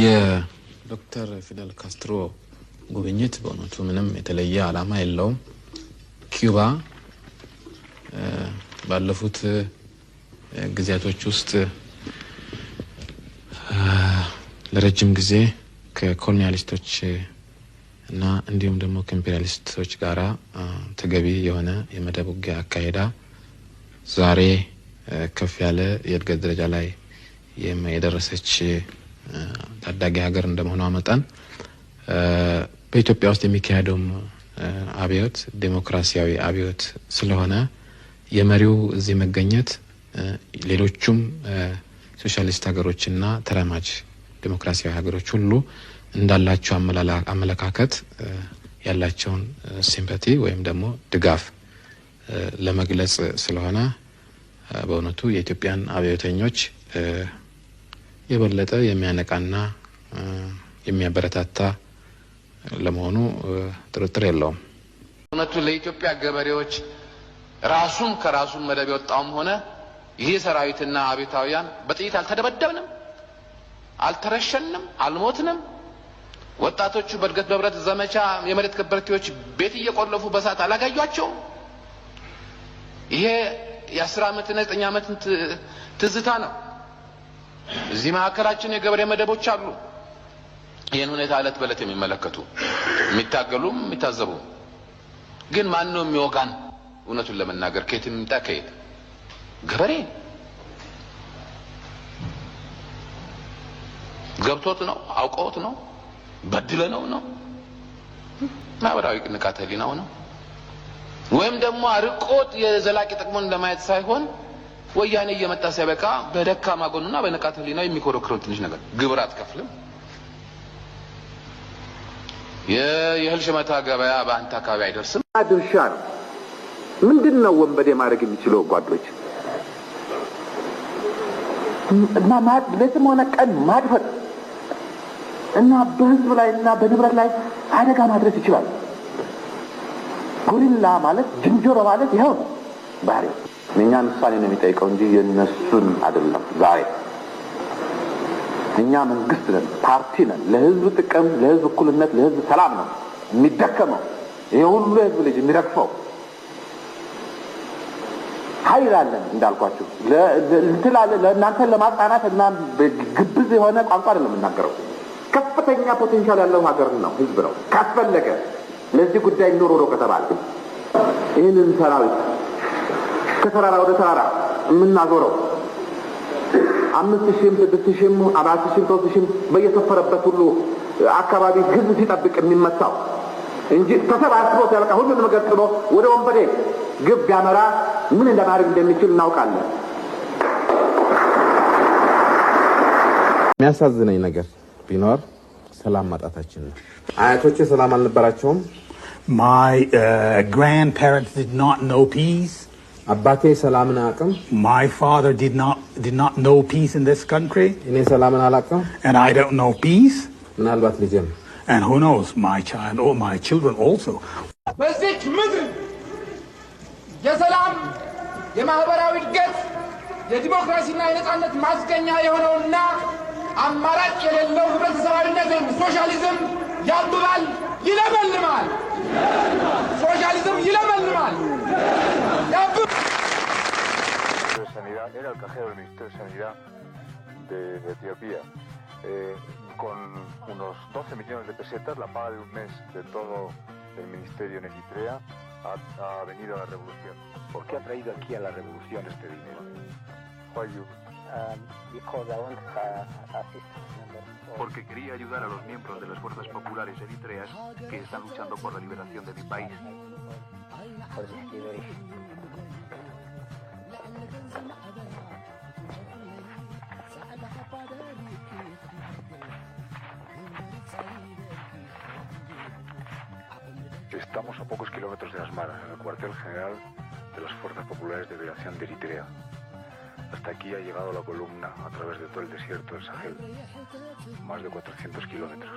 የዶክተር ፊደል ካስትሮ ጉብኝት በእውነቱ ምንም የተለየ ዓላማ የለውም። ኩባ ባለፉት ጊዜያቶች ውስጥ ለረጅም ጊዜ ከኮሎኒያሊስቶች እና እንዲሁም ደግሞ ከኢምፔሪያሊስቶች ጋራ ተገቢ የሆነ የመደብ ውጊያ አካሄዳ ዛሬ ከፍ ያለ የእድገት ደረጃ ላይ የደረሰች ታዳጊ ሀገር እንደመሆኗ መጠን በኢትዮጵያ ውስጥ የሚካሄደው አብዮት ዴሞክራሲያዊ አብዮት ስለሆነ የመሪው እዚህ መገኘት ሌሎችም ሶሻሊስት ሀገሮችና ተራማጅ ዴሞክራሲያዊ ሀገሮች ሁሉ እንዳላቸው አመለካከት ያላቸውን ሲምፓቲ ወይም ደግሞ ድጋፍ ለመግለጽ ስለሆነ በእውነቱ የኢትዮጵያን አብዮተኞች የበለጠ የሚያነቃና የሚያበረታታ ለመሆኑ ጥርጥር የለውም። እውነቱ ለኢትዮጵያ ገበሬዎች ራሱም ከራሱም መደብ የወጣውም ሆነ ይሄ ሰራዊትና አብዮታውያን በጥይት አልተደበደብንም፣ አልተረሸንም፣ አልሞትንም። ወጣቶቹ በእድገት በህብረት ዘመቻ የመሬት ከበርቴዎች ቤት እየቆለፉ በሳት አላጋዩአቸውም። ይሄ የ10 ዓመትና 9 ዓመት ትዝታ ነው። እዚህ መካከላችን የገበሬ መደቦች አሉ። ይህን ሁኔታ ዕለት በዕለት የሚመለከቱ የሚታገሉም የሚታዘቡ ግን ማን ነው የሚወጋን? እውነቱን ለመናገር ከየት እንምጣ ከየት ገበሬ ገብቶት ነው አውቀውት ነው በድለነው ነው ማህበራዊ ንቃተ ህሊናው ነው ወይም ደግሞ አርቆት የዘላቂ ጥቅሙን ለማየት ሳይሆን ወያኔ እየመጣ ሲያበቃ በደካማ ጎኑና በንቃተ ህሊናው የሚኮረክረው ትንሽ ነገር ግብር አትከፍልም። የእህል ሸመታ ገበያ በአንተ አካባቢ አይደርስም። ድርሻ ነው። ምንድነው ወንበዴ ማድረግ የሚችለው ጓዶች? እና ለስም ሆነ ቀን ማድፈጥ እና በህዝብ ላይ እና በንብረት ላይ አደጋ ማድረስ ይችላል። ጎሪላ ማለት ዝንጀሮ ማለት ይሄው ነው ባህሪው። እኛን ምሳሌ ነው የሚጠይቀው እንጂ የነሱን አይደለም። ዛሬ እኛ መንግስት ነን፣ ፓርቲ ነን። ለህዝብ ጥቅም፣ ለህዝብ እኩልነት፣ ለህዝብ ሰላም ነው የሚደከመው። ይሄ ሁሉ ህዝብ ልጅ የሚረግፈው ኃይል አለን እንዳልኳችሁ ለእናንተ ለማጽናናት እና ግብዝ የሆነ ቋንቋ አይደለም የምናገረው። ከፍተኛ ፖቴንሻል ያለው ሀገር ነው፣ ህዝብ ነው። ካስፈለገ ለዚህ ጉዳይ ኑሮ ከተባለ ይህንን ሰራዊት ከተራራ ወደ ተራራ የምናዞረው 5,000 6,000 4,000 3,000 በየሰፈረበት ሁሉ አካባቢ ህዝብ ሲጠብቅ የሚመታው እንጂ ተሰባስቦ ሲያልቃ ሁሉንም ነገር ጥሎ ወደ ወንበዴ ግብ ያመራ ምን እንደማድረግ እንደሚችል እናውቃለን። የሚያሳዝነኝ ነገር ቢኖር ሰላም ማጣታችን ነው። አያቶቼ ሰላም አልነበራቸውም። My grandparents did not know peace. አባቴ ሰላምን አያውቅም። My father did not know peace in this country. እኔ ሰላምን አላውቅም። And I don't know peace. ምናልባት ልጄም And who knows, my child or my children also. በዚች ምድር የሰላም የማህበራዊ እድገት የዲሞክራሲና የነጻነት ማስገኛ የሆነውና አማራጭ የሌለው ህብረተሰባዊነት ሶሻሊዝም ያብባል፣ ይለመልማል። ሶሻሊዝም ይለመልማል። Era el cajero del Ministerio de Sanidad de Etiopía. Con unos 12 millones de pesetas, la paga de un mes de todo el ministerio en Eritrea, ha venido a la revolución. ¿Por qué ha traído aquí a la revolución este dinero? Because I want assist. Porque quería ayudar a los miembros de las fuerzas populares eritreas que están luchando por la liberación de mi país. For this liberation. Estamos a pocos kilómetros de Asmara, en el cuartel general de las Fuerzas Populares de Liberación de Eritrea. Hasta aquí ha llegado la columna a través de todo el desierto del Sahel, más de 400 kilómetros.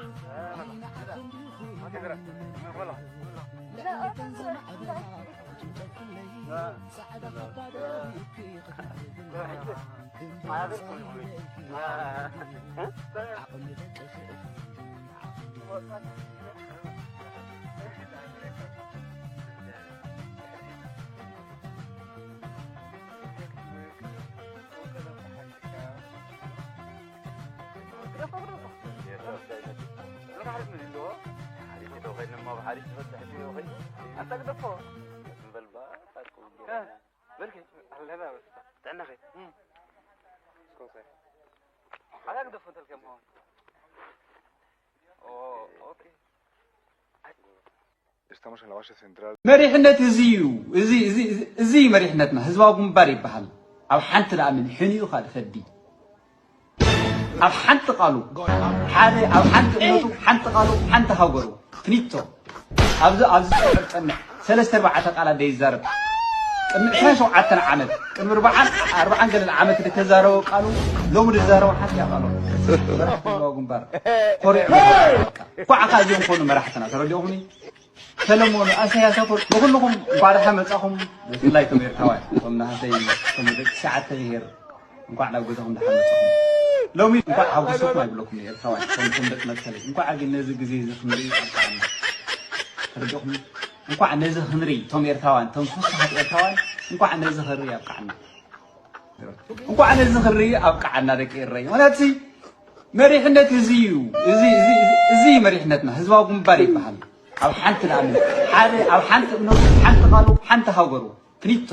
Estamos en la base central. مريحነት እዚ مريحነትና ህዝባዊ ግንባር ይባሃል ኣብ ሓንቲ ዳምን ሕንዩ ካልፈዲ ኣብ ሓንቲ ቃሉ ሓደ ኣብ ሓንቲ እነቱ ሓንቲ ቃሉ ሓንቲ ሃገሩ ፍኒቶ ኣብዚ ፀንሕ 3-4 ቃላት ደይዛረብ ቅድሚ 27 ዓመት ቅድሚ 40 ገለ ዓመት ተዛረበ ቃሉ ሎሚ ዝዛረበ ሓንቲ ያቃሉ ህዝባዊ ግንባር ኮሪዕ ኳዓካ እዚኦም ኮኑ መራሕትና ተረዲኦምኒ ሰለሞን አሳያሳፎር ለሁሉም ባረሃ መጻኹም ላይ ተመርካዋይ ወምና ሀሰይ ተመደቅ ሰዓት ተሄር እንኳን አገዘሁም ተሐመጽኹም ሎሚ እንኳን አውሱት ማይ ብለኩም ኤርትራዋይ ተመደቅ መሰለ እንኳን አገ ነዚ ግዜ ዝኽምሪ አጣን ተረዶኩም እንኳን ነዚኽምሪ ቶም ኤርትራዋን ቶም ፍስሓት ኤርትራዋን እንኳን ነዚኽሪ ያብቃዕና እንኳን ነዚኽሪ አብቃዕና ደቂ ይረይ ወላቲ መሪሕነት እዚ መሪሕነትና ህዝባዊ ግንባር ይባሃል ኣብ ሓንቲ ዳምን ሓደ ኣብ ሓንቲ እነቱ ሓንቲ ቃሉ ሓንቲ ሃገሩ ፍኒቶ